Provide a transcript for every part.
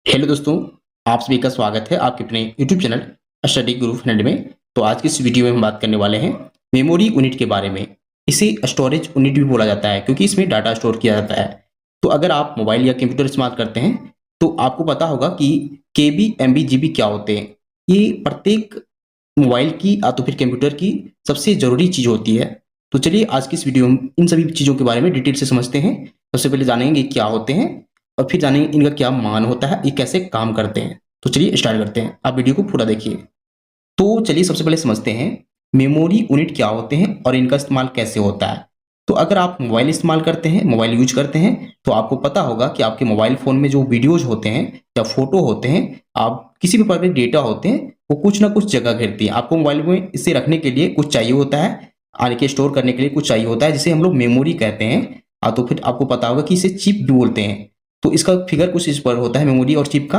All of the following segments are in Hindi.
हेलो दोस्तों, आप सभी का स्वागत है आपके अपने यूट्यूब चैनल स्टडी गुरु फ्रेंड में। तो आज की इस वीडियो में हम बात करने वाले हैं मेमोरी यूनिट के बारे में। इसे स्टोरेज यूनिट भी बोला जाता है क्योंकि इसमें डाटा स्टोर किया जाता है। तो अगर आप मोबाइल या कंप्यूटर इस्तेमाल करते हैं तो आपको पता होगा कि केबी, एमबी, जीबी क्या होते हैं। ये प्रत्येक मोबाइल की या तो फिर कंप्यूटर की सबसे ज़रूरी चीज़ होती है। तो चलिए आज की इस वीडियो में इन सभी चीज़ों के बारे में डिटेल से समझते हैं। सबसे पहले जानेंगे क्या होते हैं और फिर जानेंगे इनका क्या मान होता है, ये कैसे काम करते हैं। तो चलिए स्टार्ट करते हैं, आप वीडियो को पूरा देखिए। तो चलिए सबसे पहले समझते हैं मेमोरी यूनिट क्या होते हैं और इनका इस्तेमाल कैसे होता है। तो अगर आप मोबाइल इस्तेमाल करते हैं, मोबाइल यूज करते हैं, तो आपको पता होगा कि आपके मोबाइल फ़ोन में जो वीडियोज़ होते हैं या फ़ोटो होते हैं, आप किसी भी प्रकार के डेटा होते हैं, वो कुछ ना कुछ जगह घेरती है। आपको मोबाइल में इसे रखने के लिए कुछ चाहिए होता है, आगे के स्टोर करने के लिए कुछ चाहिए होता है, जिसे हम लोग मेमोरी कहते हैं। तो फिर आपको पता होगा कि इसे चिप भी बोलते हैं। तो इसका फिगर कुछ इस पर होता है, मेमोरी और चिप का।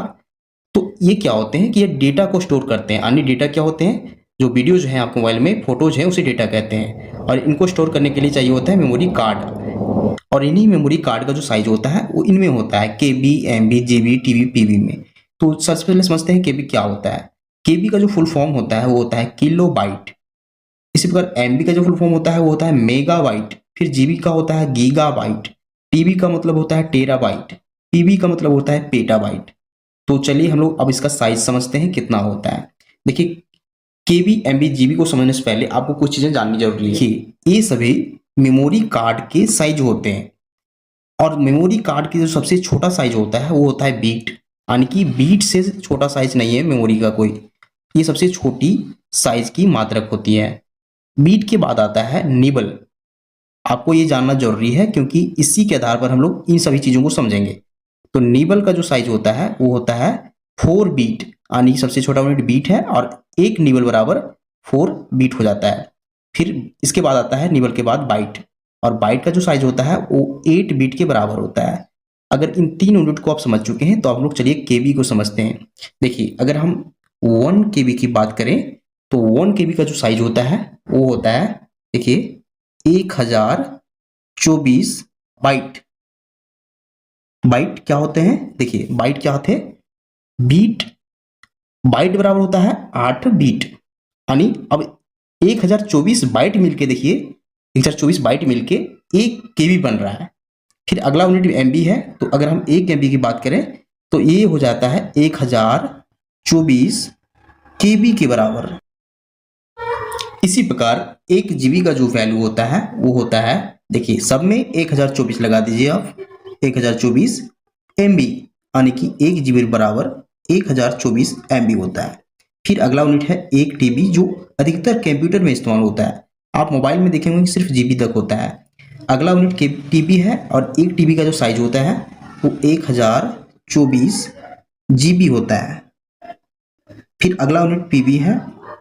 तो ये क्या होते हैं कि ये डेटा को स्टोर करते हैं। अन्य डेटा क्या होते हैं, जो वीडियोज हैं आपके मोबाइल में, फोटोज हैं, उसे डेटा कहते हैं। और इनको स्टोर करने के लिए चाहिए होता है मेमोरी कार्ड। और इन्हीं मेमोरी कार्ड का जो साइज होता है वो इनमें होता है, केबी, एमबी, जीबी, टीबी, पीबी में। तो सबसे पहले समझते हैं केबी क्या होता है। केबी का जो फुल फॉर्म होता है वो होता है किलो बाइट। इसी प्रकार एमबी का जो फुल फॉर्म होता है वो होता है मेगाबाइट। फिर जीबी का होता है गीगाबाइट। टीबी का मतलब होता है टेराबाइट। पीबी का मतलब होता है पेटाबाइट। तो चलिए हम लोग अब इसका साइज समझते हैं कितना होता है। देखिए, केबी, एमबी, जीबी को समझने से पहले आपको कुछ चीजें जाननी जरूरी है। ये सभी मेमोरी कार्ड के साइज होते हैं। और मेमोरी कार्ड की जो सबसे छोटा साइज होता है वो होता है बीट। यानी कि बीट से छोटा साइज नहीं है मेमोरी का कोई। ये सबसे छोटी साइज की मात्रक होती है। बीट के बाद आता है निबल। आपको ये जानना जरूरी है क्योंकि इसी के आधार पर हम लोग इन सभी चीजों को समझेंगे। तो निबल का जो साइज होता है वो होता है 4 बीट। यानी सबसे छोटा यूनिट बीट है और एक निबल बराबर 4 बीट हो जाता है। फिर इसके बाद आता है निबल के बाद बाइट। और बाइट का जो साइज होता है वो 8 बीट के बराबर होता है। अगर इन तीन यूनिट को आप समझ चुके हैं तो आप लोग चलिए केबी को समझते हैं। देखिए, अगर हम 1 केबी की बात करें तो 1 केबी का जो साइज होता है वो होता है, देखिए, 1024 बाइट। बाइट क्या होते हैं, देखिए बाइट क्या होते हैं, बीट। बाइट बराबर होता है 8 बीट। यानी अब 1024 बाइट मिलके, देखिए 1024 बाइट मिलके 1 केबी बन रहा है। फिर अगला यूनिट एमबी है। तो अगर हम 1 एमबी की बात करें तो ये हो जाता है 1024 केबी के बराबर। इसी प्रकार 1 जीबी का जो वैल्यू होता है वो होता है, देखिए सब में 1024 लगा दीजिए आप, 1024 एमबी। यानी कि 1 जीबी बराबर 1024 एमबी होता है। फिर अगला यूनिट है 1 टीबी, जो अधिकतर कंप्यूटर में इस्तेमाल होता है। आप मोबाइल में देखेंगे कि सिर्फ जीबी तक होता है। अगला यूनिट टीबी है और 1 टीबी का जो साइज होता है वो 1024 जीबी होता है। फिर अगला यूनिट पीबी है।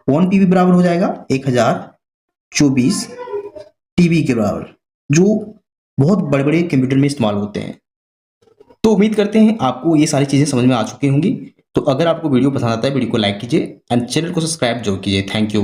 1 पीबी बराबर हो जाएगा 1024 टीबी के बराबर, जो बहुत बड़े बड़े कंप्यूटर में इस्तेमाल होते हैं। तो उम्मीद करते हैं आपको ये सारी चीजें समझ में आ चुकी होंगी। तो अगर आपको वीडियो पसंद आता है, वीडियो को लाइक कीजिए एंड चैनल को सब्सक्राइब जरूर कीजिए। Thank you.